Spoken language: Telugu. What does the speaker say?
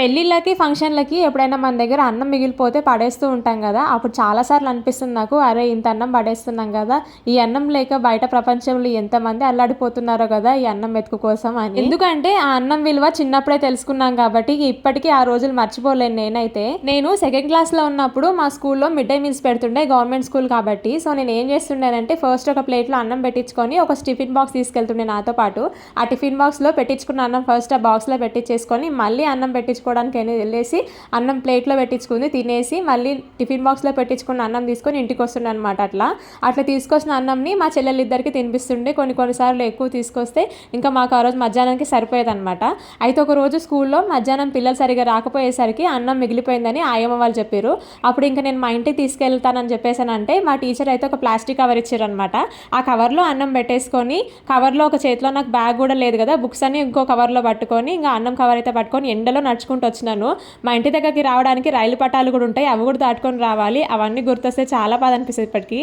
పెళ్ళిళ్ళకి, ఫంక్షన్‌లకి ఎప్పుడైనా మన దగ్గర అన్నం మిగిలిపోతే పడేస్తూ ఉంటాం గదా! అప్పుడు చాలా సార్లు అనిపిస్తుంది నాకు, అరే! ఇంత అన్నం పడేస్తున్నాం గదా! ఈ అన్నం లేక బయట ప్రపంచంలో ఎంతమంది అల్లాడిపోతున్నారో గదా! ఈ అన్నం మెతుకు కోసం అని. ఎందుకంటే ఆ అన్నం విలువ చిన్నప్పుడే తెలుసుకున్నాం కాబట్టి ఇప్పటికీ ఆ రోజులు మర్చిపోలేను నేనైతే. నేను సెకండ్ క్లాస్‌లో ఉన్నప్పుడు మా స్కూల్‌లో మిడ్ డే మీల్స్ పెడుతుండే, గవర్నమెంట్ స్కూల్ కాబట్టి. సో, నేనేం చేస్తుండేనంటే ఫస్ట్ ఒక ప్లేట్‌లో అన్నం పెట్టించుకొని ఒక టిఫిన్ బాక్స్ తీసుకెళ్తుండే నాతో పాటు. ఆ టిఫిన్ బాక్స్‌లో పెట్టించుకున్న అన్నం ఫస్ట్ ఆ బాక్స్‌లో పెట్టించేసుకొని మళ్ళీ అన్నం పెట్టించుకోవడానికని వెళ్ళేసి అన్నం ప్లేట్‌లో పెట్టించుకుంది తినేసి మళ్ళీ టిఫిన్ బాక్స్‌లో పెట్టించుకున్న అన్నం తీసుకొని ఇంటికి వస్తుండే అనమాట అట్లా. అట్లా తీసుకొచ్చిన అన్నంని మా చెల్లెలిద్దరికీ తినిపిస్తుండే. కొన్ని సార్లు ఎక్కువ తీసుకొస్తే ఇంకా మాకు ఆ రోజు మధ్యాహ్నానికి సరిపోయేదనమాట. అయితే ఒకరోజు స్కూల్‌లో మధ్యాహ్నం పిల్లలు సరిగ్గా రాకపోయేసరికి అన్నం మిగిలిపోయిందని ఆయమ్మ వాళ్ళు చెప్పిర్రు. అప్పుడు ఇంక నేను మా ఇంటికి తీసుకెళ్తానని చెప్పేసానంటే మా టీచర్ అయితే ఒక ప్లాస్టిక్ కవర్ ఇచ్చిర్రనమాట. ఆ కవర్‌లో అన్నం పెట్టేసుకొని కవర్‌లో ఒక చేతిలో నాకు బ్యాగ్ కూడా లేదు కదా! బుక్స్ అన్నీ ఇంకో కవర్‌లో పట్టుకొని ఇంక అన్నం కవర్ అయితే పట్టుకొని ఎండలో నడుచుకుంటూ వచ్చినాను. మా ఇంటి దగ్గరికి రావడానికి రైలు పట్టాలు కూడా ఉంటాయి. అవి కూడా దాటుకొని రావాలి. అవన్నీ గుర్తొస్తే చాలా బాధ అనిపిస్తది ఇప్పటికి.